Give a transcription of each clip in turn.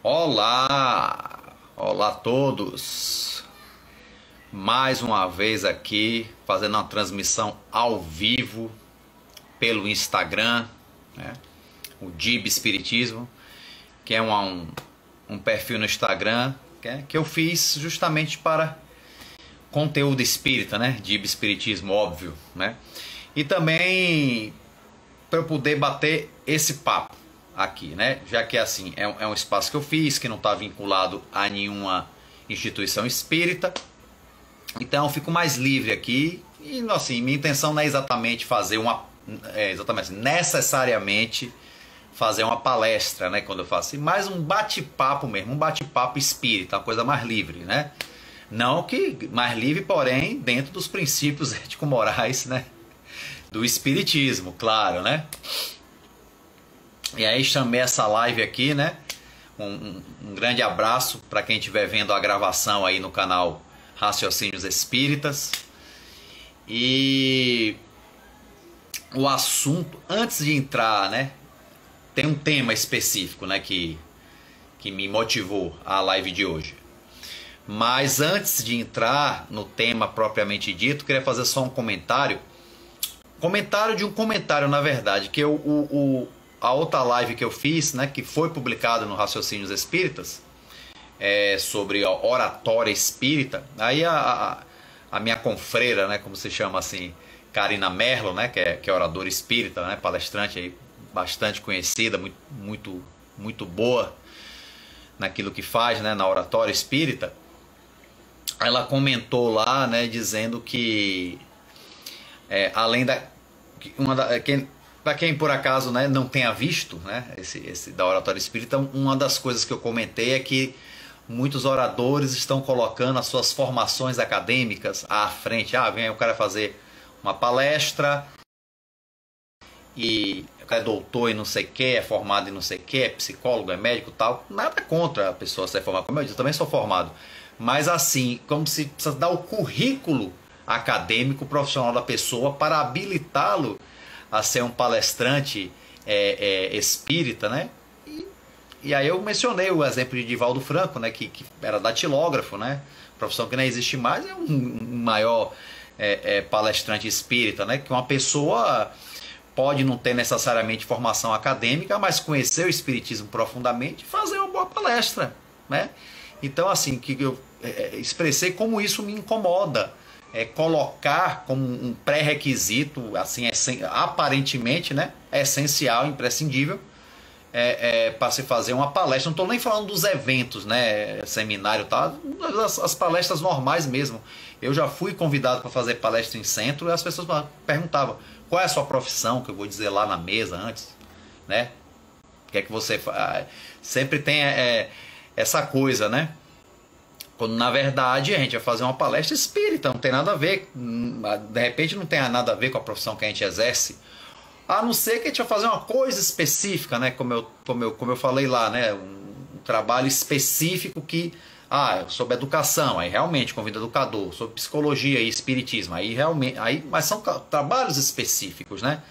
Olá, olá a todos. Mais uma vez aqui fazendo uma transmissão ao vivo pelo Instagram, né? O Dib Espiritismo, que é um perfil no Instagram que eu fiz justamente para conteúdo espírita, né? Dib Espiritismo, óbvio, né? E também para eu poder bater esse papo aqui, né? Já que assim é um espaço que eu fiz, que não está vinculado a nenhuma instituição espírita, então eu fico mais livre aqui. E assim, minha intenção não é exatamente fazer necessariamente fazer uma palestra, né? Quando eu faço assim, mais um bate-papo mesmo, um bate-papo espírita, uma coisa mais livre, né? Não que mais livre, porém dentro dos princípios ético-morais, né? Do espiritismo, claro, né? E aí chamei essa live aqui, né? Um grande abraço para quem estiver vendo a gravação aí no canal Raciocínios Espíritas. E o assunto, antes de entrar, né? Tem um tema específico, né? Que me motivou a live de hoje. Mas antes de entrar no tema propriamente dito, queria fazer só um comentário. Comentário de um comentário, na verdade, que a outra live que eu fiz, né, que foi publicada no Raciocínios Espíritas, sobre a oratória espírita. Aí a minha confreira, né, como se chama assim, Karina Merlo, né, que é oradora espírita, né, palestrante aí, bastante conhecida, muito boa naquilo que faz, né, na oratória espírita. Ela comentou lá, né, dizendo que além para quem por acaso, né, não tenha visto, né, esse da oratória espírita, uma das coisas que eu comentei é que muitos oradores estão colocando as suas formações acadêmicas à frente. Vem aí o cara fazer uma palestra e o cara é doutor em não sei o que, é formado em não sei o que, é psicólogo, é médico e tal. Nada contra a pessoa ser formada, como eu disse, eu também sou formado. Mas assim, como se precisa dar o currículo acadêmico profissional da pessoa para habilitá-lo a ser um palestrante espírita, né? E aí eu mencionei o exemplo de Divaldo Franco, né? Que era datilógrafo, né? Profissão que não existe mais, é um maior palestrante espírita, né? Que uma pessoa pode não ter necessariamente formação acadêmica, mas conhecer o espiritismo profundamente e fazer uma boa palestra, né? Então, assim, que eu expressei como isso me incomoda. Colocar como um pré-requisito, assim, aparentemente, né, essencial, imprescindível, para se fazer uma palestra. Não estou nem falando dos eventos, né, seminário e tal, as palestras normais mesmo. Eu já fui convidado para fazer palestra em centro e as pessoas perguntavam qual é a sua profissão, que eu vou dizer lá na mesa antes, né? O que é que você faz? Sempre tem essa coisa, né? Quando na verdade a gente vai fazer uma palestra espírita, não tem nada a ver, de repente não tem nada a ver com a profissão que a gente exerce, a não ser que a gente vai fazer uma coisa específica, né? Como eu falei lá, né? Um trabalho específico que, eu sobre educação, aí realmente convido educador, sobre psicologia e espiritismo, aí realmente, mas são trabalhos específicos, né?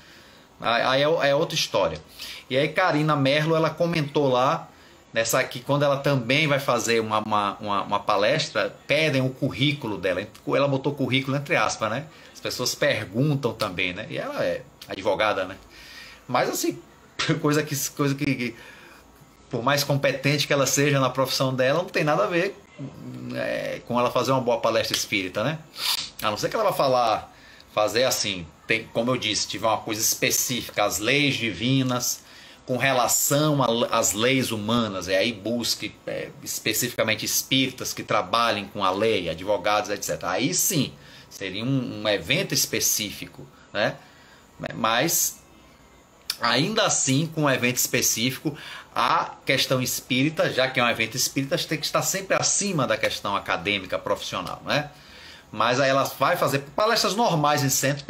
Aí é outra história. E aí Karina Merlo, ela comentou lá, nessa aqui, quando ela também vai fazer uma palestra, pedem o currículo dela. Ela botou currículo entre aspas, né? As pessoas perguntam também, né? E ela é advogada, né? Mas assim, coisa que por mais competente que ela seja na profissão dela, não tem nada a ver com ela fazer uma boa palestra espírita, né? A não ser que ela vá fazer assim, como eu disse, tiver uma coisa específica, as leis divinas, com relação às leis humanas, aí busque especificamente espíritas que trabalhem com a lei, advogados, etc. Aí sim, seria um evento específico, né? Mas, ainda assim, com um evento específico, a questão espírita, já que é um evento espírita, tem que estar sempre acima da questão acadêmica, profissional, né? Mas aí ela vai fazer palestras normais em centro,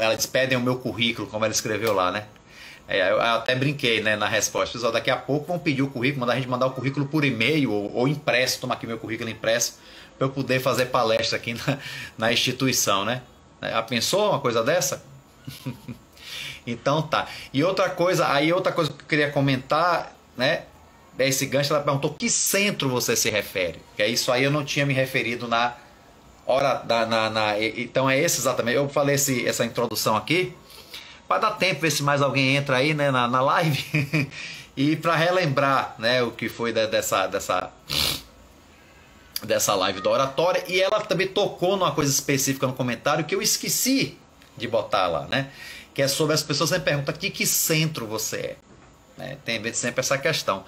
elas pedem o meu currículo, como ela escreveu lá, né? Eu até brinquei, né, na resposta. Pessoal, daqui a pouco vão pedir o currículo, mandar a gente mandar o currículo por e-mail ou impresso, tomar aqui meu currículo impresso, para eu poder fazer palestra aqui na instituição, né? Já pensou uma coisa dessa? Então tá. E outra coisa que eu queria comentar, né? esse gancho, ela perguntou que centro você se refere. Que é isso aí, eu não tinha me referido na hora então é esse exatamente. Eu falei essa introdução aqui para dar tempo, ver se mais alguém entra aí, né, na live e para relembrar, né, o que foi dessa live da oratória. E ela também tocou numa coisa específica no comentário que eu esqueci de botar lá, né, que é sobre as pessoas sempre perguntam de que centro você é, né? Tem sempre essa questão.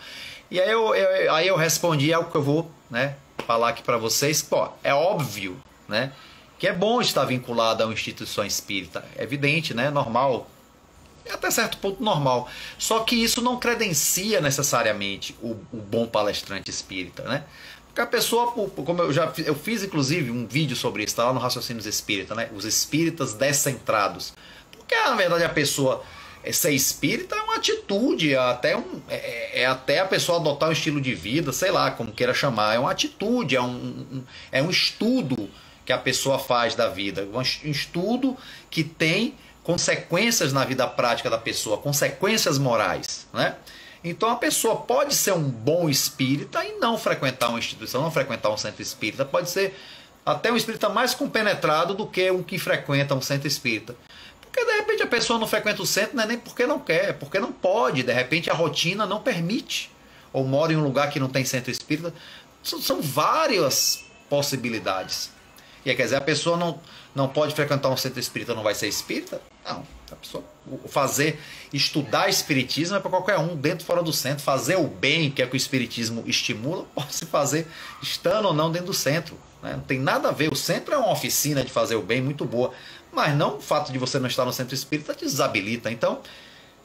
E aí eu respondi algo que eu vou, né, falar aqui para vocês. Pô, é óbvio, né, que é bom estar vinculado a uma instituição espírita. É evidente, né, normal. É até certo ponto normal. Só que isso não credencia necessariamente o bom palestrante espírita, né? Porque a pessoa, como eu fiz inclusive um vídeo sobre isso, está lá no Raciocínios Espírita, né? Os espíritas descentrados. Porque na verdade a pessoa ser espírita é uma atitude, é até a pessoa adotar um estilo de vida, sei lá, como queira chamar, é uma atitude, é um estudo que a pessoa faz da vida, um estudo que tem consequências na vida prática da pessoa, consequências morais, né? Então a pessoa pode ser um bom espírita e não frequentar uma instituição, não frequentar um centro espírita, pode ser até um espírita mais compenetrado do que um que frequenta um centro espírita. Porque de repente a pessoa não frequenta o centro, não é nem porque não quer, é porque não pode, de repente a rotina não permite, ou mora em um lugar que não tem centro espírita. São várias possibilidades. E aí, quer dizer, a pessoa não pode frequentar um centro espírita, não vai ser espírita? Não. A pessoa estudar espiritismo é para qualquer um, dentro e fora do centro. Fazer o bem, que é o que o espiritismo estimula, pode se fazer estando ou não dentro do centro, né? Não tem nada a ver. O centro é uma oficina de fazer o bem muito boa, mas não o fato de você não estar no centro espírita te desabilita. Então,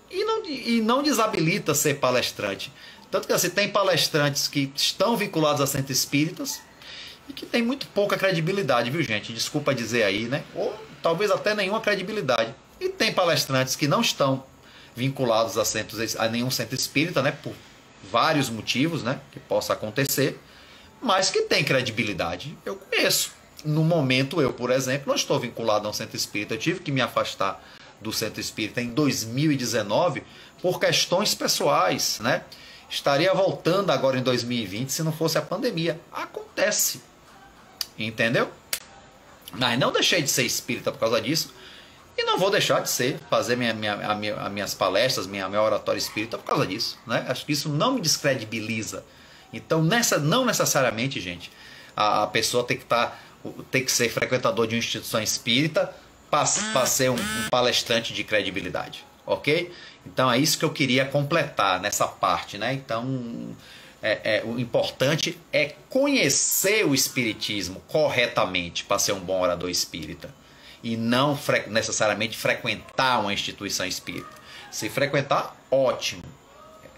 e não desabilita ser palestrante. Tanto que assim, tem palestrantes que estão vinculados a centros espíritas e que tem muito pouca credibilidade, viu, gente? Desculpa dizer aí, né? Ou talvez até nenhuma credibilidade. E tem palestrantes que não estão vinculados a nenhum centro espírita, né? Por vários motivos, né? Que possa acontecer, mas que tem credibilidade. Eu conheço. No momento, eu, por exemplo, não estou vinculado a um centro espírita. Eu tive que me afastar do centro espírita em 2019 por questões pessoais, né? Estaria voltando agora em 2020 se não fosse a pandemia. Acontece. Entendeu? Mas não deixei de ser espírita por causa disso. E não vou deixar de ser, fazer minhas palestras, minha oratória espírita por causa disso, né? Acho que isso não me descredibiliza. Então, não necessariamente, gente, a pessoa tem que ser frequentador de uma instituição espírita para ser um palestrante de credibilidade, ok? Então, é isso que eu queria completar nessa parte, né? Então, o importante é conhecer o espiritismo corretamente para ser um bom orador espírita. E não necessariamente frequentar uma instituição espírita. Se frequentar, ótimo,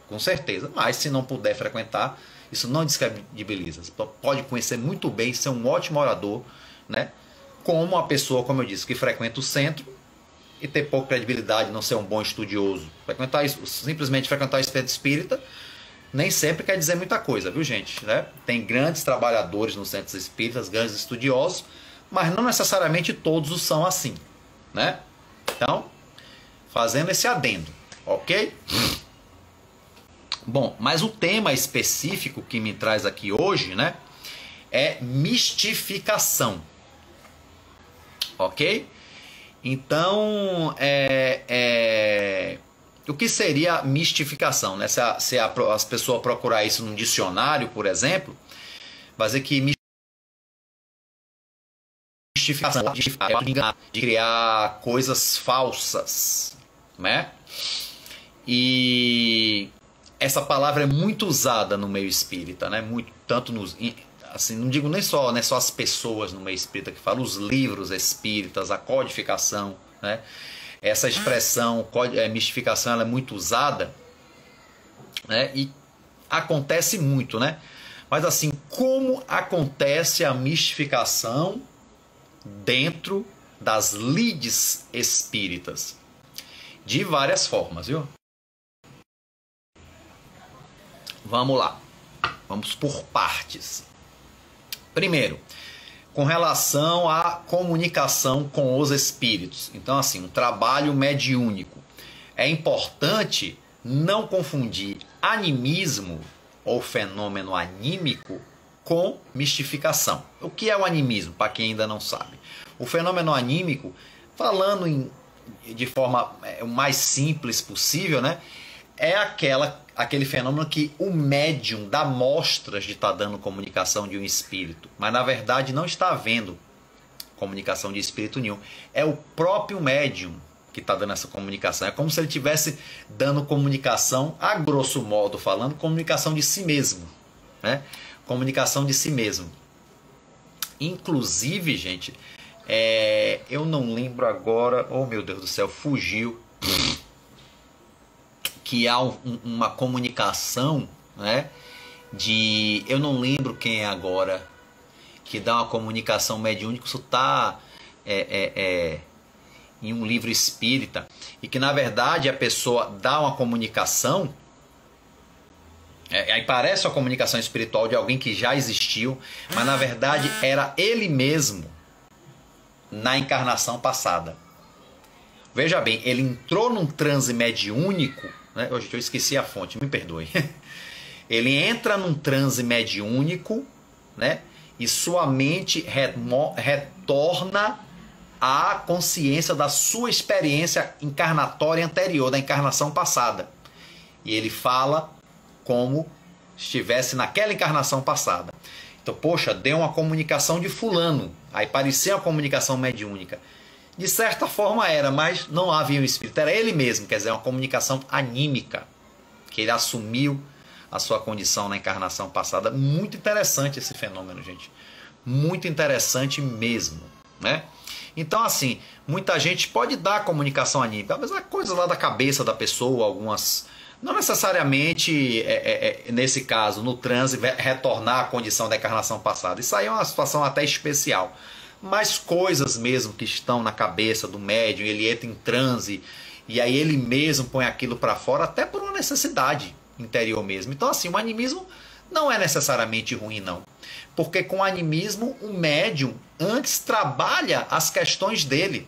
com certeza. Mas se não puder frequentar, isso não descredibiliza. Você pode conhecer muito bem, ser um ótimo orador, né? Como uma pessoa, como eu disse, que frequenta o centro e ter pouca credibilidade, não ser um bom estudioso. Simplesmente frequentar o centro espírita nem sempre quer dizer muita coisa, viu, gente? Né? Tem grandes trabalhadores nos centros espíritas, grandes estudiosos, mas não necessariamente todos são assim, né? Então, fazendo esse adendo, ok? Bom, mas o tema específico que me traz aqui hoje, né, é mistificação, ok? Então, o que seria mistificação, né? Se as pessoas procurar isso num dicionário, por exemplo, vai dizer que mistificação de criar coisas falsas, né? E essa palavra é muito usada no meio espírita, né? Muito, tanto assim, não digo nem só as pessoas no meio espírita que falam, os livros espíritas, a codificação, né? Essa expressão mistificação, ela é muito usada, né? E acontece muito, né? Mas assim, como acontece a mistificação dentro das lides espíritas? De várias formas, viu? Vamos lá. Vamos por partes. Primeiro, com relação à comunicação com os espíritos. Então, assim, um trabalho mediúnico. É importante não confundir animismo ou fenômeno anímico com mistificação. O que é o animismo, para quem ainda não sabe? O fenômeno anímico, falando de forma o mais simples possível, né, é aquele fenômeno que o médium dá mostras de estar dando comunicação de um espírito, mas na verdade não está havendo comunicação de espírito nenhum. É o próprio médium que está dando essa comunicação. É como se ele estivesse dando comunicação, a grosso modo falando, comunicação de si mesmo, né? Comunicação de si mesmo. Inclusive, gente, eu não lembro agora, oh meu Deus do céu, fugiu, que há uma comunicação, né, eu não lembro quem é agora, que dá uma comunicação mediúnica, isso está em um livro espírita, e que na verdade a pessoa dá uma comunicação, aí parece uma comunicação espiritual de alguém que já existiu, mas na verdade era ele mesmo na encarnação passada. Veja bem, ele entrou num transe mediúnico, né? Hoje eu esqueci a fonte, me perdoe. Ele entra num transe mediúnico, né? E sua mente retorna à consciência da sua experiência encarnatória anterior, da encarnação passada. E ele fala como estivesse naquela encarnação passada. Então, poxa, deu uma comunicação de fulano. Aí parecia uma comunicação mediúnica. De certa forma era, mas não havia um espírito. Era ele mesmo, quer dizer, uma comunicação anímica. Que ele assumiu a sua condição na encarnação passada. Muito interessante esse fenômeno, gente. Muito interessante mesmo, né? Então, assim, muita gente pode dar comunicação anímica, mas é coisa lá da cabeça da pessoa, algumas... Não necessariamente, nesse caso, no transe, retornar à condição da encarnação passada. Isso aí é uma situação até especial. Mas coisas mesmo que estão na cabeça do médium, ele entra em transe, e aí ele mesmo põe aquilo para fora, até por uma necessidade interior mesmo. Então, assim, o animismo não é necessariamente ruim, não. Porque com o animismo, o médium antes trabalha as questões dele.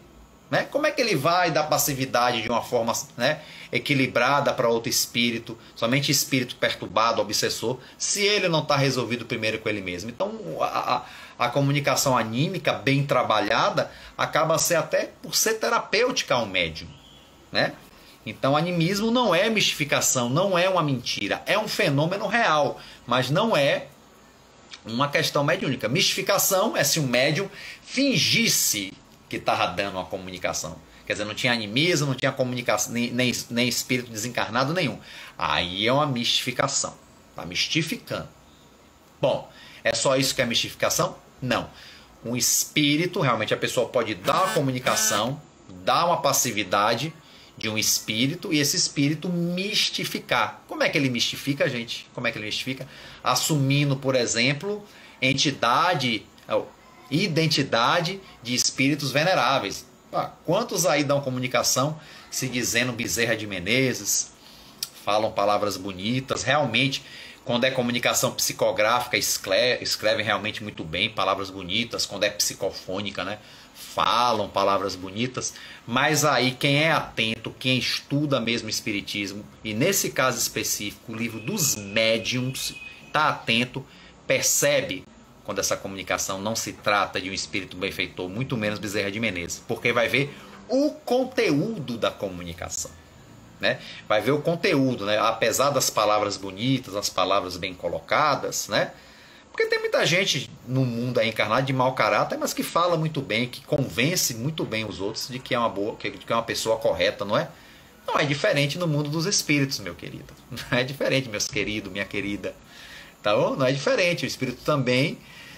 Né? Como é que ele vai dar passividade de uma forma, né, equilibrada para outro espírito, somente espírito perturbado, obsessor, se ele não está resolvido primeiro com ele mesmo? Então a comunicação anímica bem trabalhada acaba até por ser terapêutica ao médium, né? Então animismo não é mistificação, não é uma mentira, é um fenômeno real, mas não é uma questão mediúnica. Mistificação é se o médium fingisse que estava dando uma comunicação. Quer dizer, não tinha animismo, não tinha comunicação, nem espírito desencarnado nenhum. Aí é uma mistificação. Está mistificando. Bom, é só isso que é mistificação? Não. Um espírito, realmente a pessoa pode dar uma comunicação, dar uma passividade de um espírito e esse espírito mistificar. Como é que ele mistifica, gente? Como é que ele mistifica? Assumindo, por exemplo, identidade de espíritos veneráveis. Quantos aí dão comunicação se dizendo Bezerra de Menezes, falam palavras bonitas, realmente, quando é comunicação psicográfica, escrevem realmente muito bem, palavras bonitas, quando é psicofônica, né, falam palavras bonitas, mas aí quem é atento, quem estuda mesmo espiritismo, e nesse caso específico, o livro dos médiums, está atento, percebe quando essa comunicação não se trata de um espírito benfeitor, muito menos Bezerra de Menezes, porque vai ver o conteúdo da comunicação, né? Vai ver o conteúdo, né? Apesar das palavras bonitas, as palavras bem colocadas, né? Porque tem muita gente no mundo aí encarnado de mau caráter, mas que fala muito bem, que convence muito bem os outros de que é uma boa, que é uma pessoa correta, não é? Não é diferente no mundo dos espíritos, meu querido. Não é diferente, meus queridos, minha querida. Então, não é diferente. O espírito também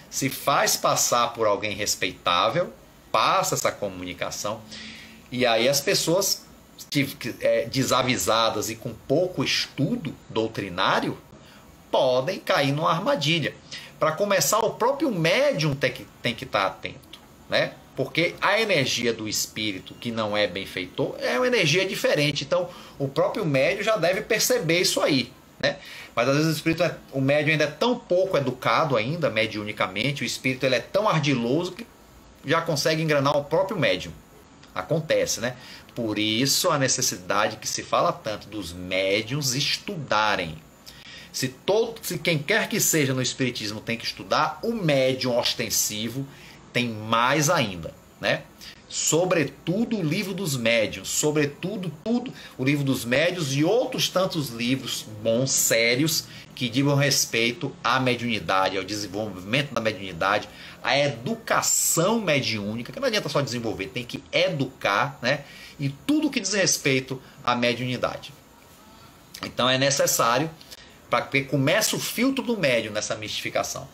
se faz passar por alguém respeitável, passa essa comunicação, e aí as pessoas desavisadas e com pouco estudo doutrinário podem cair numa armadilha. Para começar, o próprio médium tem que estar atento, né? Porque a energia do espírito que não é benfeitor é uma energia diferente. Então, o próprio médium já deve perceber isso aí, né? Mas às vezes o médium ainda é tão pouco educado ainda, mediunicamente, o espírito ele é tão ardiloso que já consegue enganar o próprio médium. Acontece, né? Por isso a necessidade que se fala tanto dos médiuns estudarem. Se quem quer que seja no espiritismo tem que estudar, o médium ostensivo tem mais ainda, né? Sobretudo o livro dos médiuns, sobretudo o livro dos médiuns e outros tantos livros bons, sérios, que digam respeito à mediunidade, ao desenvolvimento da mediunidade, à educação mediúnica, que não adianta só desenvolver, tem que educar, né? E tudo que diz respeito à mediunidade. Então é necessário para que comece o filtro do médium nessa mistificação.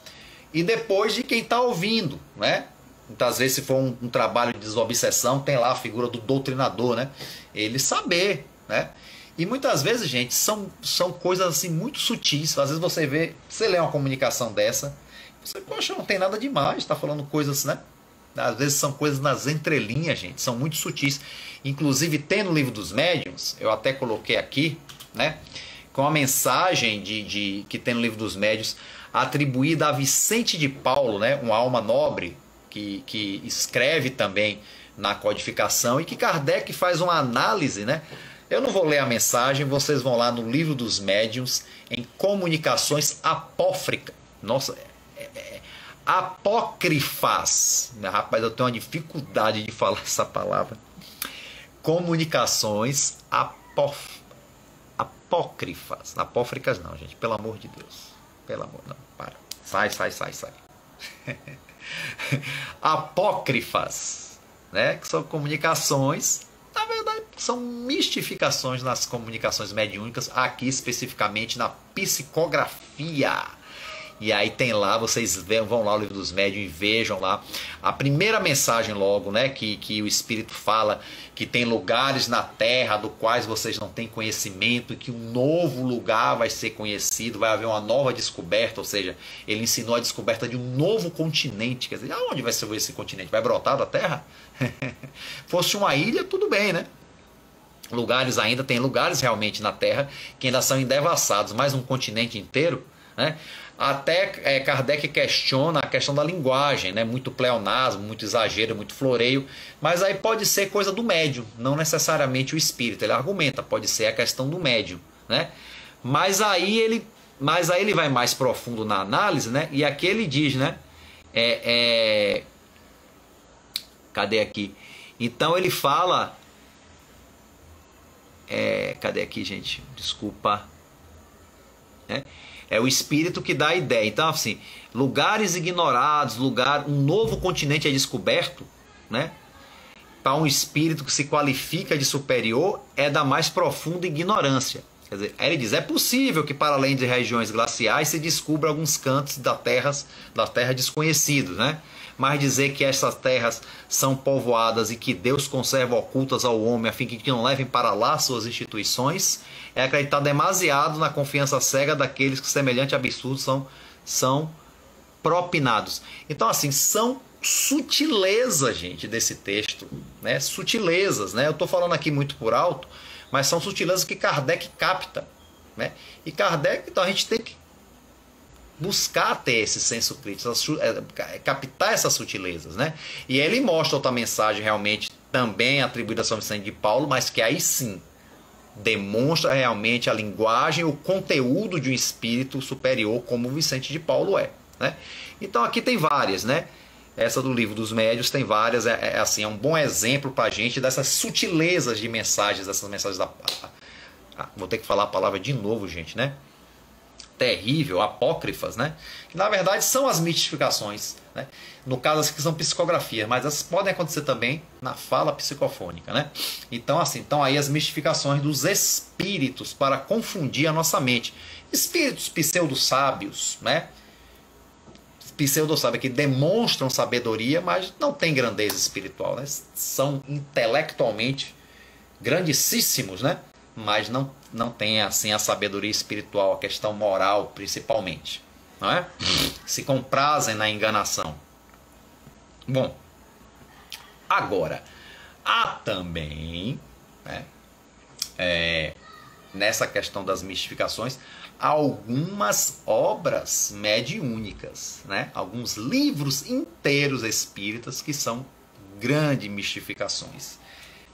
E depois de quem está ouvindo, né? Muitas vezes, se for um trabalho de desobsessão, tem lá a figura do doutrinador, né? Ele saber, né? E muitas vezes, gente, são coisas assim muito sutis. Às vezes você lê uma comunicação dessa, você, poxa, não tem nada demais, está falando coisas, né? Às vezes são coisas nas entrelinhas, gente, são muito sutis. Inclusive, tem no livro dos médiuns, eu até coloquei aqui, né? Com a mensagem que tem no livro dos médiuns, atribuída a Vicente de Paulo, né? Uma alma nobre, que escreve também na codificação e que Kardec faz uma análise, né? Eu não vou ler a mensagem, vocês vão lá no livro dos médiuns, em comunicações apócrifas. Nossa, apócrifas. Rapaz, eu tenho uma dificuldade de falar essa palavra. Comunicações apócrifas. Apócrifas não, gente, pelo amor de Deus. Pelo amor, não, para. Sai. Apócrifas, né? Que são comunicações, na verdade, são mistificações nas comunicações mediúnicas, aqui especificamente na psicografia. E aí tem lá, vocês vão lá no livro dos médiuns e vejam lá a primeira mensagem logo, né? Que o Espírito fala que tem lugares na Terra do quais vocês não têm conhecimento e que um novo lugar vai ser conhecido, vai haver uma nova descoberta, ou seja, ele ensinou a descoberta de um novo continente. Quer dizer, aonde vai ser esse continente? Vai brotar da Terra? Fosse uma ilha, tudo bem, né? Tem lugares realmente na Terra que ainda são indevassados, mas um continente inteiro, né? Até Kardec questiona a questão da linguagem, né? Muito pleonasmo, muito exagero, muito floreio, mas aí pode ser coisa do médium, não necessariamente o espírito. Ele argumenta, pode ser a questão do médium, né? Mas aí ele vai mais profundo na análise, né? E aqui ele diz, né? Cadê aqui? Então ele fala... cadê aqui, gente? Desculpa. É o espírito que dá a ideia. Então, assim, lugares ignorados, um novo continente é descoberto, né? Para um espírito que se qualifica de superior, é da mais profunda ignorância. Quer dizer, aí ele diz, é possível que para além de regiões glaciais se descubra alguns cantos da terra desconhecidos, né? Mas dizer que essas terras são povoadas e que Deus conserva ocultas ao homem a fim que não levem para lá suas instituições, é acreditar demasiado na confiança cega daqueles que semelhante absurdo são propinados. Então, assim, são sutilezas, gente, desse texto, né? Sutilezas, né? Eu estou falando aqui muito por alto, mas são sutilezas que Kardec capta, né? E Kardec, então a gente tem que buscar ter esse senso crítico, captar essas sutilezas, né? E ele mostra outra mensagem realmente também atribuída a São Vicente de Paulo, mas que aí sim demonstra realmente a linguagem, o conteúdo de um espírito superior como o Vicente de Paulo é, né? Então aqui tem várias, né? Essa do livro dos médiuns tem várias, assim, é um bom exemplo para a gente dessas sutilezas de mensagens, dessas mensagens vou ter que falar a palavra de novo, gente, né? Terrível, apócrifas, né? Que na verdade são as mistificações, né? No caso as que são psicografias, mas essas podem acontecer também na fala psicofônica, né? Então, assim, estão aí as mistificações dos espíritos para confundir a nossa mente. Espíritos pseudo-sábios, né? Pseudo-sábios que demonstram sabedoria, mas não têm grandeza espiritual, né? São intelectualmente grandíssimos, né? Mas não tem assim a sabedoria espiritual, a questão moral principalmente, não é? Se comprazem na enganação. Bom, agora há também, né, nessa questão das mistificações, algumas obras mediúnicas, né? Alguns livros inteiros espíritas que são grandes mistificações,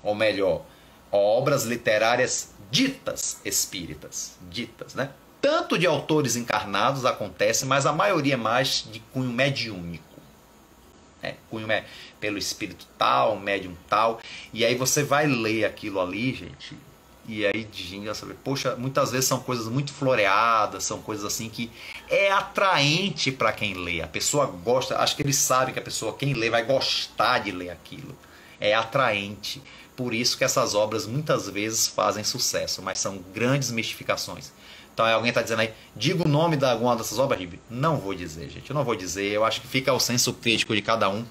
ou melhor, obras literárias ditas espíritas, ditas, né? tanto de autores encarnados acontece, mas a maioria é mais de cunho mediúnico. Cunho pelo espírito tal, médium tal. E aí você vai ler aquilo ali, gente, e aí poxa, muitas vezes são coisas muito floreadas, são coisas assim que é atraente para quem lê. A pessoa gosta, acho que ele sabe que a pessoa, quem lê, vai gostar de ler aquilo. É atraente. Por isso que essas obras muitas vezes fazem sucesso, mas são grandes mistificações. Então alguém está dizendo aí, diga o nome de alguma dessas obras, Ribe? Não vou dizer, gente, eu não vou dizer, eu acho que fica ao senso crítico de cada um.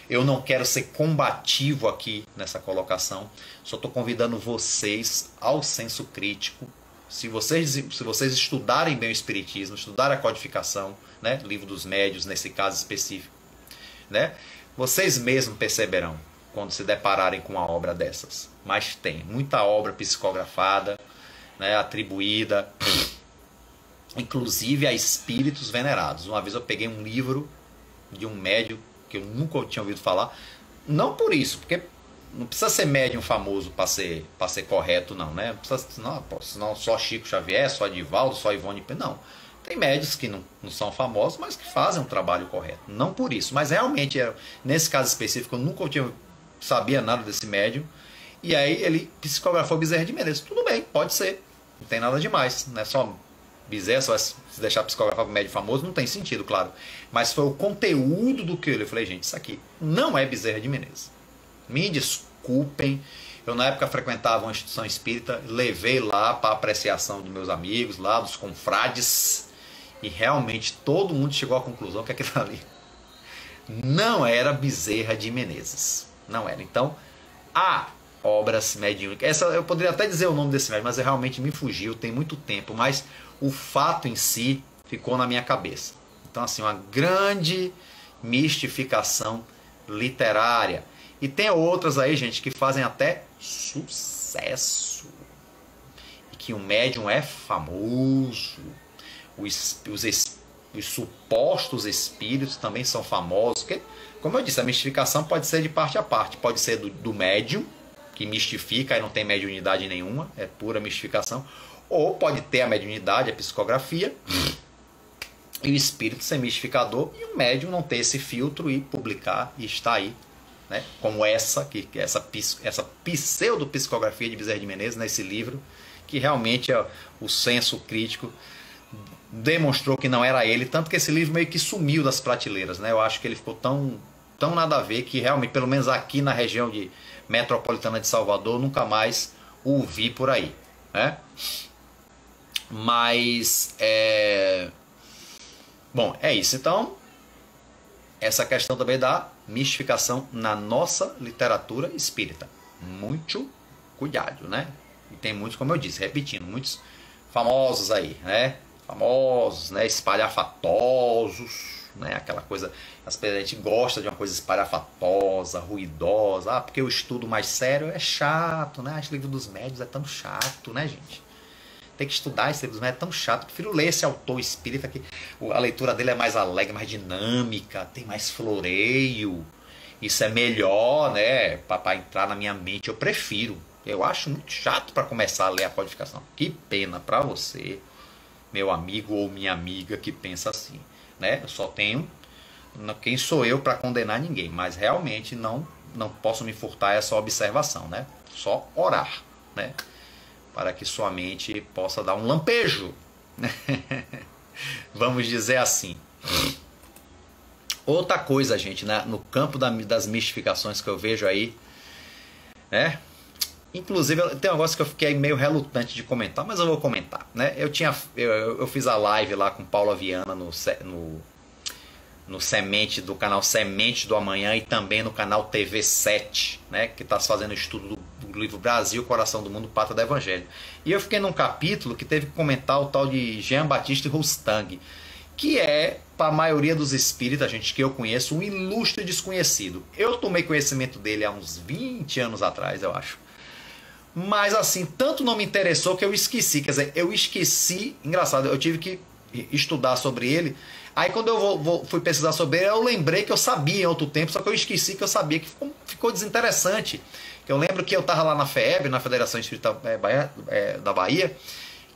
Eu não quero ser combativo aqui nessa colocação, só estou convidando vocês ao senso crítico. Se vocês estudarem bem o Espiritismo, estudarem a codificação, né, Livro dos Médiuns, nesse caso específico, né, vocês mesmos perceberão quando se depararem com uma obra dessas. Mas tem muita obra psicografada, né, atribuída inclusive a espíritos venerados. Uma vez eu peguei um livro de um médium que eu nunca tinha ouvido falar, não por isso, porque não precisa ser médium famoso para ser correto, não, né? Não precisa, senão só Chico Xavier, só Divaldo, só Ivone, não. Tem médios que não são famosos, mas que fazem um trabalho correto, não por isso, mas realmente, nesse caso específico, eu nunca sabia nada desse médium, e aí ele psicografou Bezerra de Menezes. Tudo bem, pode ser, não tem nada demais, não é só Bezerra, só vai se deixar psicografar para médium famoso, não tem sentido, claro. Mas foi o conteúdo do que eu falei, gente, isso aqui não é Bezerra de Menezes. Me desculpem, eu na época frequentava uma instituição espírita, levei lá para apreciação dos meus amigos, lá dos confrades, e realmente todo mundo chegou à conclusão que aquilo ali não era Bezerra de Menezes. Não era. Então, há obras mediúnicas. Essa eu poderia até dizer o nome desse médium, mas realmente me fugiu, tem muito tempo, mas o fato em si ficou na minha cabeça. Então, assim, uma grande mistificação literária. E tem outras aí, gente, que fazem até sucesso. E que o médium é famoso. Os supostos espíritos também são famosos. Porque, como eu disse, a mistificação pode ser de parte a parte. Pode ser do médium, que mistifica e não tem mediunidade nenhuma, é pura mistificação. Ou pode ter a mediunidade, a psicografia, e o espírito ser mistificador, e o médium não ter esse filtro e publicar e estar aí, né? Como essa pseudo-psicografia de Bezerra de Menezes, nesse livro, que realmente o senso crítico demonstrou que não era ele, tanto que esse livro meio que sumiu das prateleiras, né? Eu acho que ele ficou tão nada a ver que realmente, pelo menos aqui na região metropolitana de Salvador, nunca mais o vi por aí, né? Mas bom, é isso. Então, essa questão também da mistificação na nossa literatura espírita. Muito cuidado, né? E tem muitos, como eu disse, repetindo, muitos famosos aí, né? Famosos, né? Espalhafatosos, né? Aquela coisa, a gente gosta de uma coisa espalhafatosa, ruidosa. porque o estudo mais sério é chato, né? Acho que o Livro dos Médiuns é tão chato, né, gente? Tem que estudar esse Livro dos Médiuns, é tão chato. Eu prefiro ler esse autor espírita, que a leitura dele é mais alegre, mais dinâmica, tem mais floreio. Isso é melhor, né? Para entrar na minha mente, eu prefiro. Eu acho muito chato para começar a ler a codificação. Que pena para você, meu amigo ou minha amiga que pensa assim, né? Eu só tenho... Quem sou eu para condenar ninguém? Mas realmente não posso me furtar essa observação, né? Só orar, né? Para que sua mente possa dar um lampejo, né? Vamos dizer assim. Outra coisa, gente, né? No campo das mistificações que eu vejo aí, né? Inclusive, tem um negócio que eu fiquei meio relutante de comentar, mas eu vou comentar, né? Eu fiz a live lá com Paula Viana no Semente, do canal Semente do Amanhã, e também no canal TV 7, né? Que está fazendo estudo do livro Brasil, Coração do Mundo, Pátria do Evangelho. E eu fiquei num capítulo que teve que comentar o tal de Jean Baptiste Rostang, que é, para a maioria dos espíritas, gente que eu conheço, um ilustre desconhecido. Eu tomei conhecimento dele há uns 20 anos atrás, eu acho. Mas assim, tanto não me interessou que eu esqueci. Quer dizer, eu esqueci, engraçado, eu tive que estudar sobre ele. Aí quando eu fui pesquisar sobre ele, eu lembrei que eu sabia em outro tempo, só que eu esqueci que eu sabia, que ficou desinteressante. Eu lembro que eu estava lá na FEB, na Federação Espírita da Bahia,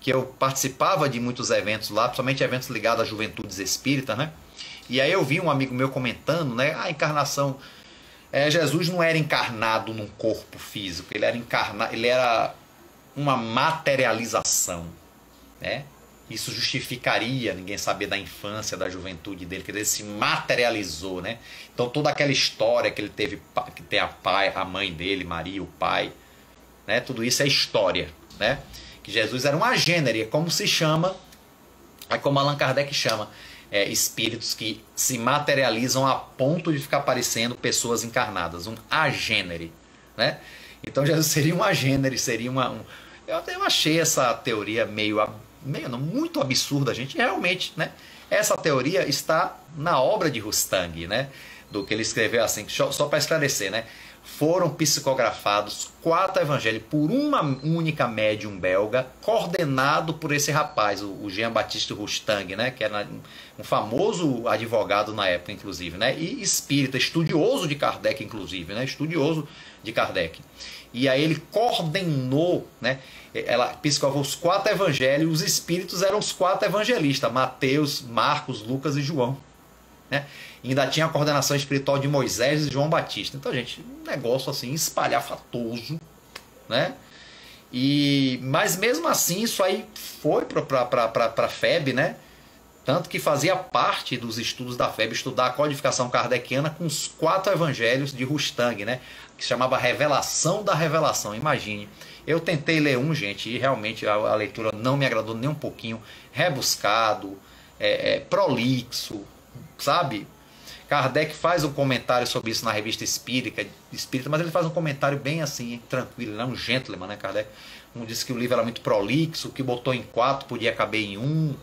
que eu participava de muitos eventos lá, principalmente eventos ligados às juventudes espíritas, né? E aí eu vi um amigo meu comentando, né? A encarnação... Jesus não era encarnado num corpo físico, ele era uma materialização, né? Isso justificaria ninguém saber da infância, da juventude dele, que ele se materializou, né? Então toda aquela história que ele teve, que tem a mãe dele, Maria, o pai, né? Tudo isso é história, né? Que Jesus era um agênere, como se chama, como Allan Kardec chama, espíritos que se materializam a ponto de ficar parecendo pessoas encarnadas, um agênere, né? Então Jesus seria um agênere, seria eu achei essa teoria muito absurda, gente. Realmente, né? Essa teoria está na obra de Rustang, né? Do que ele escreveu assim, só para esclarecer, né? Foram psicografados 4 evangelhos por uma única médium belga, coordenado por esse rapaz, o Jean-Baptiste Rustang, né? Que era um famoso advogado na época, inclusive, né? E espírita, estudioso de Kardec, inclusive, né? Estudioso de Kardec. E aí ele coordenou, né? Ela psicografou os 4 evangelhos, os espíritos eram os 4 evangelistas, Mateus, Marcos, Lucas e João, né? E ainda tinha a coordenação espiritual de Moisés e João Batista. Então, gente, um negócio assim espalhafatoso, né? Mas mesmo assim, isso aí foi para a FEB, né? Tanto que fazia parte dos estudos da FEB estudar a codificação kardeciana com os 4 evangelhos de Rustang, né? Que se chamava Revelação da Revelação. Imagine. Eu tentei ler gente, e realmente a leitura não me agradou nem um pouquinho. Rebuscado, prolixo, sabe? Kardec faz um comentário sobre isso na revista Espírita, mas ele faz um comentário bem assim, tranquilo, ele é um gentleman, né, Kardec? Disse que o livro era muito prolixo, que botou em 4 podia caber em 1.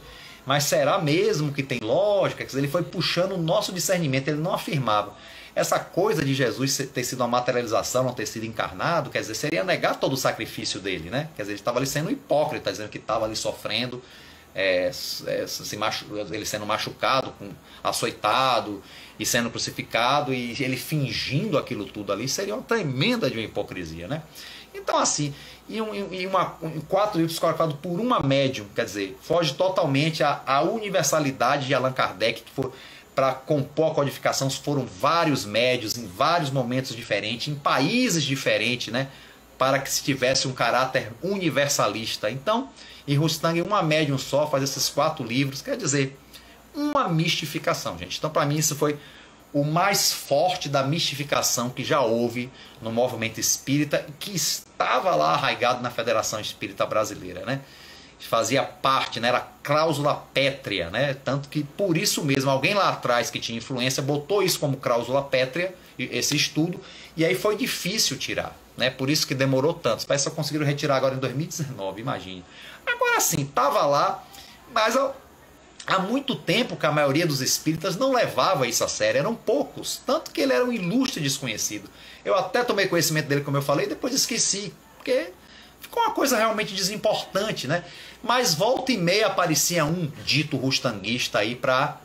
Mas será mesmo que tem lógica? Quer dizer, ele foi puxando o nosso discernimento, ele não afirmava. Essa coisa de Jesus ter sido uma materialização, não ter sido encarnado, quer dizer, seria negar todo o sacrifício dele, né? Quer dizer, ele estava ali sendo hipócrita, dizendo que estava ali sofrendo, ele sendo machucado, açoitado e sendo crucificado, e ele fingindo aquilo tudo ali, seria uma tremenda de uma hipocrisia, né? Então, assim, em 4 livros colocados por uma médium, quer dizer, foge totalmente à universalidade de Allan Kardec, que foi para compor a codificação, foram vários médios, em vários momentos diferentes, em países diferentes, né? Para que se tivesse um caráter universalista. Então, em Rustang, uma médium só faz esses 4 livros, quer dizer, uma mistificação, gente. Então, para mim, isso foi o mais forte da mistificação que já houve no movimento espírita, que estava lá arraigado na Federação Espírita Brasileira, né? Fazia parte, né? Era cláusula pétrea, né? Tanto que por isso mesmo, alguém lá atrás que tinha influência botou isso como cláusula pétrea, esse estudo, e aí foi difícil tirar, né? Por isso que demorou tanto. Parece que só conseguiram retirar agora em 2019, imagine. Agora sim, estava lá, mas há muito tempo que a maioria dos espíritas não levava isso a sério, eram poucos, tanto que ele era um ilustre desconhecido. Eu até tomei conhecimento dele, como eu falei, e depois esqueci, porque ficou uma coisa realmente desimportante, né? Mas volta e meia aparecia um dito rustanguista aí para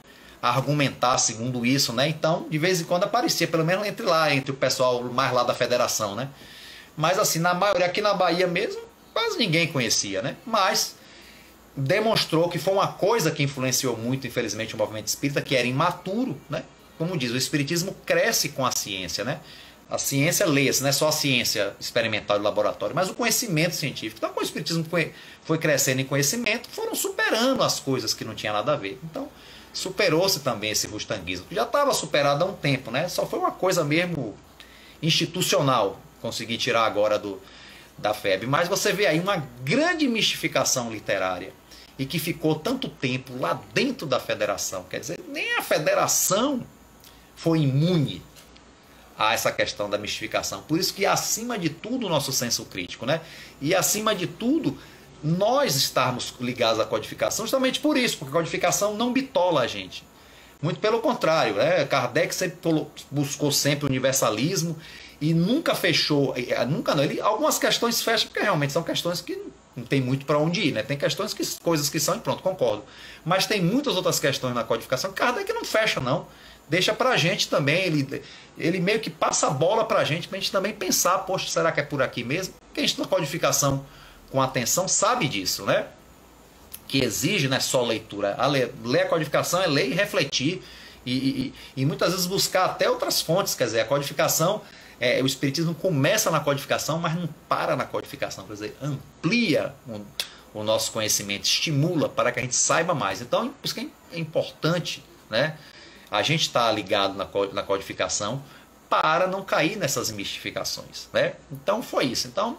argumentar segundo isso, né? Então, de vez em quando aparecia, pelo menos entre o pessoal mais lá da federação, né? Mas assim, na maioria, aqui na Bahia mesmo, quase ninguém conhecia, né? Mas demonstrou que foi uma coisa que influenciou muito, infelizmente, o movimento espírita, que era imaturo, né? Como diz, o espiritismo cresce com a ciência, né? A ciência lê-se, não é só a ciência experimental de laboratório, mas o conhecimento científico. Então, quando o espiritismo foi crescendo em conhecimento, foram superando as coisas que não tinham nada a ver. Então, superou-se também esse rustanguismo, que já estava superado há um tempo, né? Só foi uma coisa mesmo institucional, consegui tirar agora da FEB. Mas você vê aí uma grande mistificação literária, e que ficou tanto tempo lá dentro da federação. Quer dizer, nem a federação foi imune a essa questão da mistificação. Por isso que, acima de tudo, o nosso senso crítico, né? E, acima de tudo, nós estarmos ligados à codificação, justamente por isso, porque a codificação não bitola a gente. Muito pelo contrário, né? Kardec buscou sempre o universalismo e nunca fechou, nunca não, algumas questões fecham, porque realmente são questões que não tem muito para onde ir, né? Tem coisas que são e pronto, concordo. Mas tem muitas outras questões na codificação que Kardec não fecha, não. Deixa pra gente também, ele meio que passa a bola pra gente também pensar, poxa, será que é por aqui mesmo? Porque a gente na codificação com atenção sabe disso, né? que exige, não é só leitura. Ler a codificação é ler e refletir e muitas vezes buscar até outras fontes. Quer dizer, a codificação, o Espiritismo começa na codificação, mas não para na codificação. Quer dizer, amplia o nosso conhecimento, estimula para que a gente saiba mais. Então, por isso que é importante, né, a gente estar ligado na codificação para não cair nessas mistificações, né? Então, foi isso. Então,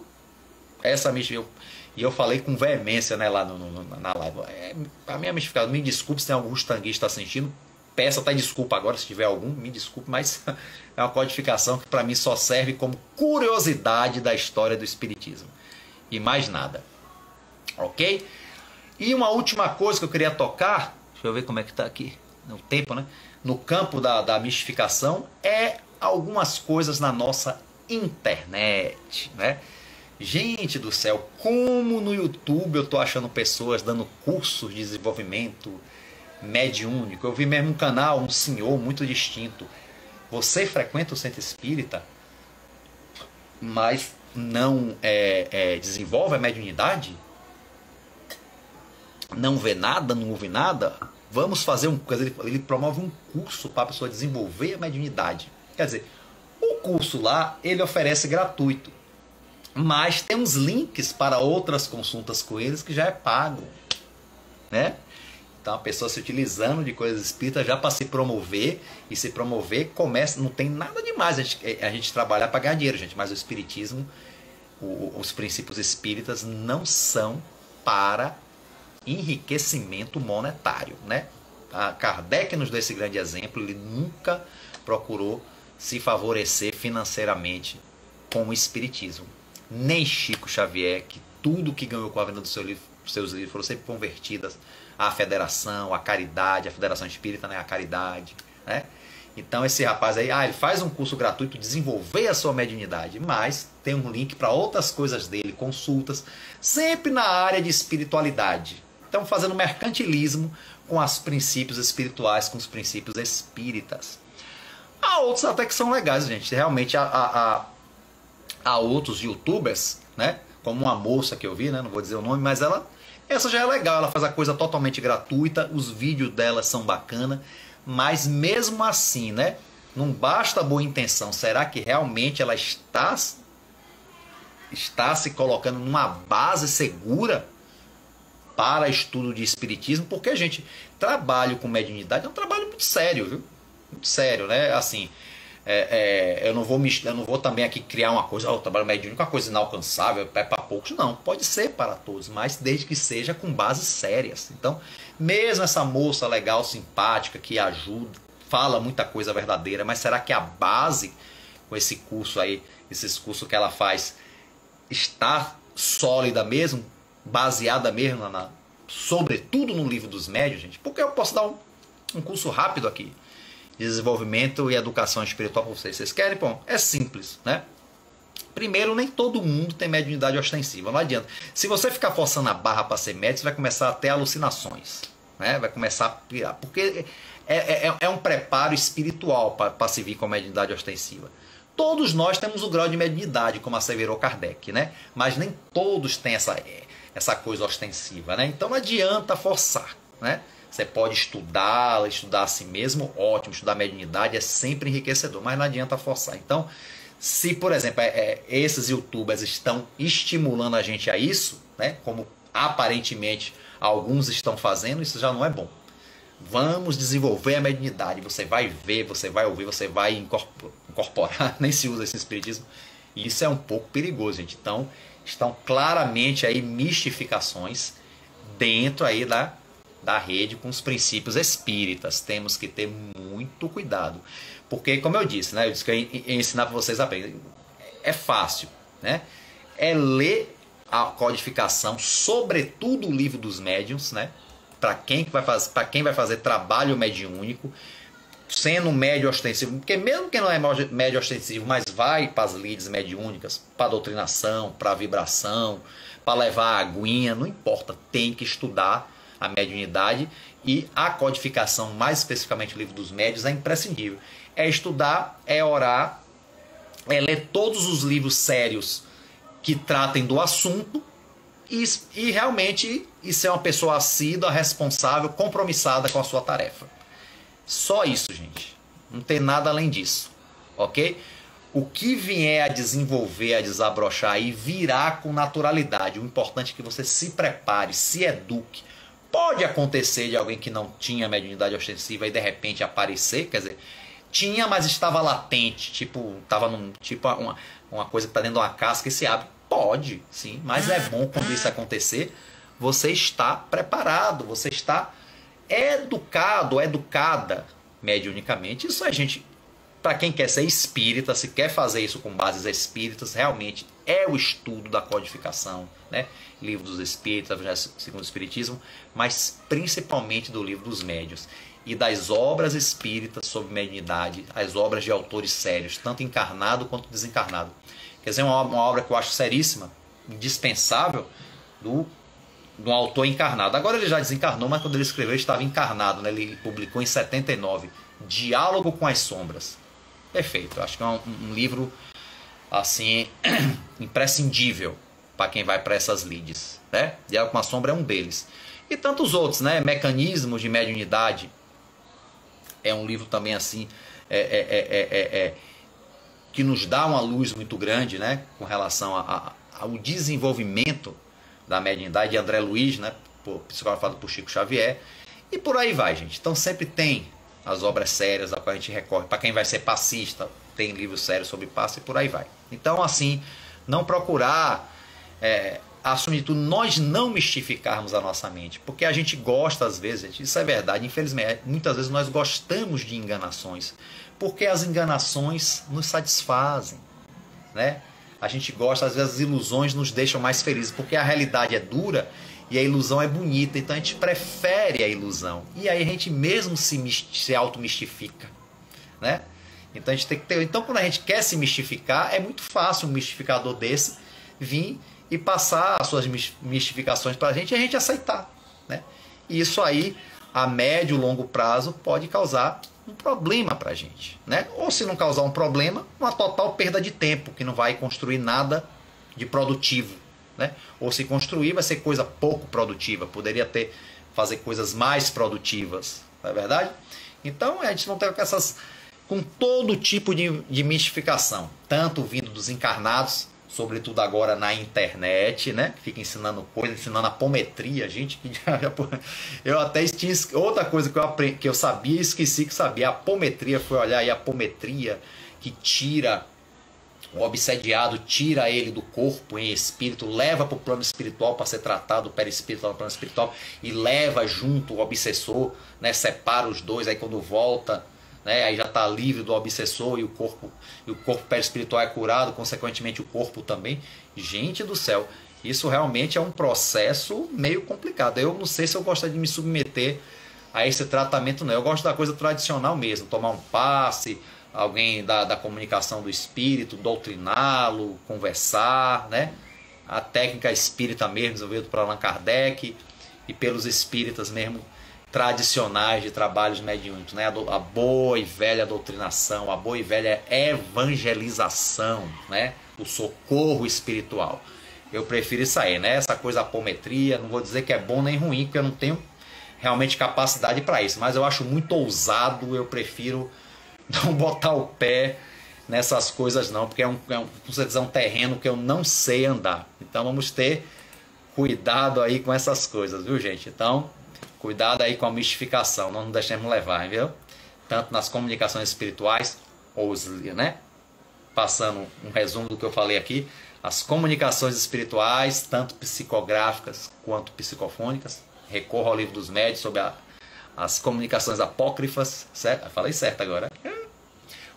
essa mistificação... E eu falei com veemência, né, lá na live. A minha mistificação, me desculpe se tem algum tanguista assistindo. Peço até desculpa agora se tiver algum, me desculpe, mas é uma codificação que para mim só serve como curiosidade da história do Espiritismo. E mais nada. Ok? E uma última coisa que eu queria tocar, deixa eu ver como é que está aqui, no tempo, né? No campo da mistificação, é algumas coisas na nossa internet, né? Gente do céu, como no YouTube eu tô achando pessoas dando cursos de desenvolvimento mediúnico. Eu vi mesmo um canal, um senhor muito distinto. Você frequenta o centro espírita, mas não desenvolve a mediunidade? Não vê nada, não ouve nada? Vamos fazer ele promove um curso para a pessoa desenvolver a mediunidade. Quer dizer, o curso lá, ele oferece gratuito. Mas tem uns links para outras consultas com eles que já é pago, né? Então a pessoa se utilizando de coisas espíritas já para se promover, e se promover começa, não tem nada demais a gente trabalhar para ganhar dinheiro, gente, mas o espiritismo, os princípios espíritas não são para enriquecimento monetário, né? A Kardec nos deu esse grande exemplo, ele nunca procurou se favorecer financeiramente com o espiritismo. Nem Chico Xavier, que tudo que ganhou com a venda dos seus livros foram sempre convertidas à federação, à caridade, à Federação Espírita, né, à caridade, né? Então esse rapaz aí, ele faz um curso gratuito, desenvolver a sua mediunidade, mas tem um link para outras coisas dele, consultas, sempre na área de espiritualidade. Então fazendo mercantilismo com os princípios espirituais, com os princípios espíritas. Há outros até que são legais, gente. Realmente há outros youtubers, né? Como uma moça que eu vi, né? Não vou dizer o nome, mas essa já é legal. Ela faz a coisa totalmente gratuita, os vídeos dela são bacanas, mas mesmo assim, né? Não basta a boa intenção. Será que realmente ela está se colocando numa base segura para estudo de espiritismo? Porque a gente trabalho com mediunidade é um trabalho muito sério, viu? Muito sério, né? Assim, eu não vou também aqui criar uma coisa, o trabalho mediúnico é uma coisa inalcançável, é para poucos. Não, pode ser para todos, mas desde que seja com bases sérias. Então, mesmo essa moça legal, simpática, que ajuda, fala muita coisa verdadeira, mas será que a base com esse curso aí, esses cursos que ela faz, está sólida mesmo, baseada mesmo sobretudo no Livro dos Médiuns, gente? Porque eu posso dar um curso rápido aqui, desenvolvimento e educação espiritual para vocês. Vocês querem? Bom, é simples, né? Primeiro, nem todo mundo tem mediunidade ostensiva. Não adianta. Se você ficar forçando a barra para ser médium, você vai começar a ter alucinações, né? Vai começar a pirar. Porque é um preparo espiritual para se vir com a mediunidade ostensiva. Todos nós temos o grau de mediunidade, como asseverou Kardec, né? Mas nem todos têm essa coisa ostensiva, né? Então não adianta forçar, né? Você pode estudar a si mesmo, ótimo, estudar mediunidade é sempre enriquecedor, mas não adianta forçar. Então, se, por exemplo, esses youtubers estão estimulando a gente a isso, né, como aparentemente alguns estão fazendo, isso já não é bom. Vamos desenvolver a mediunidade, você vai ver, você vai ouvir, você vai incorporar, nem se usa esse espiritismo, e isso é um pouco perigoso, gente. Então, estão claramente aí mistificações dentro aí da rede com os princípios espíritas. Temos que ter muito cuidado. Porque, como eu disse, né? Eu disse que eu ia ensinar para vocês a aprender. É fácil, né? É ler a codificação, sobretudo o Livro dos Médiuns, né? Para quem vai fazer trabalho mediúnico, sendo médio ostensivo, porque mesmo quem não é médio ostensivo, mas vai para as lides mediúnicas, para a doutrinação, para a vibração, para levar a aguinha, não importa, tem que estudar a mediunidade, e a codificação, mais especificamente o Livro dos Médiuns, é imprescindível. É estudar, é orar, é ler todos os livros sérios que tratem do assunto, E realmente isso é uma pessoa assídua, responsável, compromissada com a sua tarefa. Só isso, gente. Não tem nada além disso. Ok? O que vier a desenvolver, a desabrochar e virá com naturalidade. O importante é que você se prepare, se eduque. Pode acontecer de alguém que não tinha mediunidade ostensiva e de repente aparecer, quer dizer, tinha, mas estava latente, tipo, estava uma coisa que está dentro de uma casca e se abre. Pode, sim, mas é bom quando isso acontecer, você está preparado, você está educado, educada mediunicamente. Isso a gente, para quem quer ser espírita, se quer fazer isso com bases espíritas, realmente é o estudo da codificação, né? Livro dos Espíritos, Evangelho segundo o Espiritismo, mas principalmente do Livro dos Médiuns e das obras espíritas sobre mediunidade, as obras de autores sérios, tanto encarnado quanto desencarnado. Quer dizer, uma obra que eu acho seríssima, indispensável, do autor encarnado. Agora ele já desencarnou, mas quando ele escreveu ele estava encarnado, né? Ele publicou em 79, Diálogo com as Sombras. Perfeito, eu acho que é um livro assim imprescindível para quem vai para essas lides, né? Diálogo com a Sombra é um deles. E tantos outros, né? Mecanismos de Mediunidade é um livro também assim que nos dá uma luz muito grande, né? Com relação ao desenvolvimento da mediunidade de André Luiz, né? Psicografado por Chico Xavier. E por aí vai, gente. Então sempre tem as obras sérias a qual a gente recorre. Para quem vai ser passista, tem livros sérios sobre passe e por aí vai. Então, assim, não procurar assumir tudo, nós não mistificarmos a nossa mente, porque a gente gosta às vezes, gente, isso é verdade, infelizmente, muitas vezes nós gostamos de enganações, porque as enganações nos satisfazem, né? A gente gosta, às vezes as ilusões nos deixam mais felizes, porque a realidade é dura e a ilusão é bonita, então a gente prefere a ilusão, e aí a gente mesmo se auto-mistifica, né? Então a gente tem que ter, então quando a gente quer se mistificar, é muito fácil um mistificador desse vir e passar as suas mistificações para a gente e a gente aceitar, né? E isso aí, a médio e longo prazo, pode causar um problema para a gente, né? Ou se não causar um problema, uma total perda de tempo, que não vai construir nada de produtivo, né? Ou se construir, vai ser coisa pouco produtiva, poderia fazer coisas mais produtivas, não é verdade? Então a gente não tem com todo tipo de mistificação, tanto vindo dos encarnados, sobretudo agora na internet, né? Fica ensinando coisas, ensinando apometria, gente que eu até tinha outra coisa que eu aprendi, que eu sabia e esqueci que sabia. A apometria, foi olhar aí a apometria que tira o obsediado, tira ele do corpo em espírito, leva para o plano espiritual para ser tratado, o perispírito no plano espiritual, e leva junto o obsessor, né? Separa os dois, aí quando volta, né, aí já está livre do obsessor e o corpo perispiritual é curado, consequentemente o corpo também. Gente do céu, isso realmente é um processo meio complicado. Eu não sei se eu gostaria de me submeter a esse tratamento, não. Eu gosto da coisa tradicional mesmo, tomar um passe, alguém da comunicação do espírito, doutriná-lo, conversar, né? A técnica espírita mesmo, desenvolvida por Allan Kardec e pelos espíritas mesmo, tradicionais de trabalhos mediúnicos, né? A boa e velha doutrinação, a boa e velha evangelização, né? O socorro espiritual. Eu prefiro isso aí, né? Essa coisa apometria, não vou dizer que é bom nem ruim, porque eu não tenho realmente capacidade para isso, mas eu acho muito ousado, eu prefiro não botar o pé nessas coisas não, porque é um terreno que eu não sei andar. Então vamos ter cuidado aí com essas coisas, viu, gente? Então, cuidado aí com a mistificação, não nos deixemos levar, viu? Tanto nas comunicações espirituais, né? Passando um resumo do que eu falei aqui, as comunicações espirituais, tanto psicográficas quanto psicofônicas, recorra ao Livro dos Médiuns sobre as comunicações apócrifas, certo? Falei certo agora.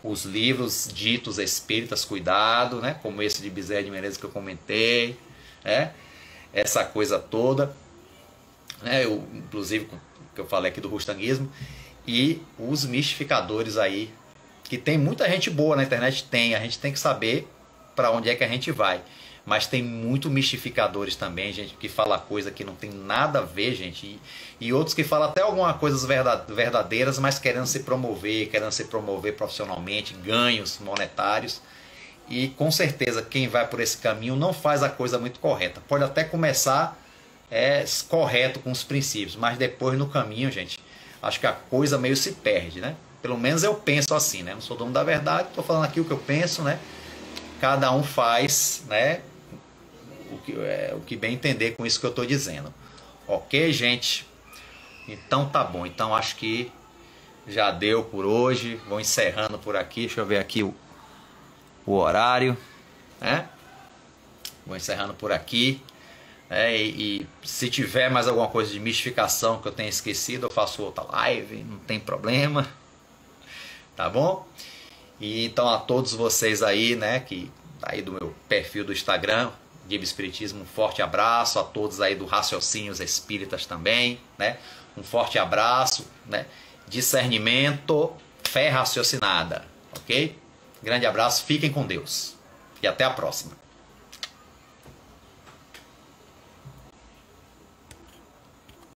Os livros ditos espíritas, cuidado, né? Como esse de Bezerra de Menezes que eu comentei, né? Essa coisa toda, né? Inclusive que eu falei aqui do rustanguismo, e os mistificadores aí, que tem muita gente boa na internet, a gente tem que saber para onde é que a gente vai, mas tem muito mistificadores também, gente, que fala coisa que não tem nada a ver, gente, e outros que falam até algumas coisas verdadeiras, mas querendo se promover profissionalmente, ganhos monetários. E com certeza quem vai por esse caminho não faz a coisa muito correta. Pode até começar correto com os princípios, mas depois no caminho, gente, acho que a coisa meio se perde, né? Pelo menos eu penso assim, né? Não sou dono da verdade, estou falando aqui o que eu penso, né? Cada um faz, né? O que bem entender com isso que eu estou dizendo. Ok, gente? Então tá bom. Então acho que já deu por hoje. Vou encerrando por aqui. Deixa eu ver aqui o horário, né? Vou encerrando por aqui. E se tiver mais alguma coisa de mistificação que eu tenha esquecido, eu faço outra live, não tem problema. Tá bom? E então a todos vocês aí, né, que aí do meu perfil do Instagram, Guia Espiritismo, um forte abraço. A todos aí do Raciocínios Espíritas também, né? Um forte abraço, né? Discernimento, fé raciocinada, ok? Grande abraço, fiquem com Deus e até a próxima.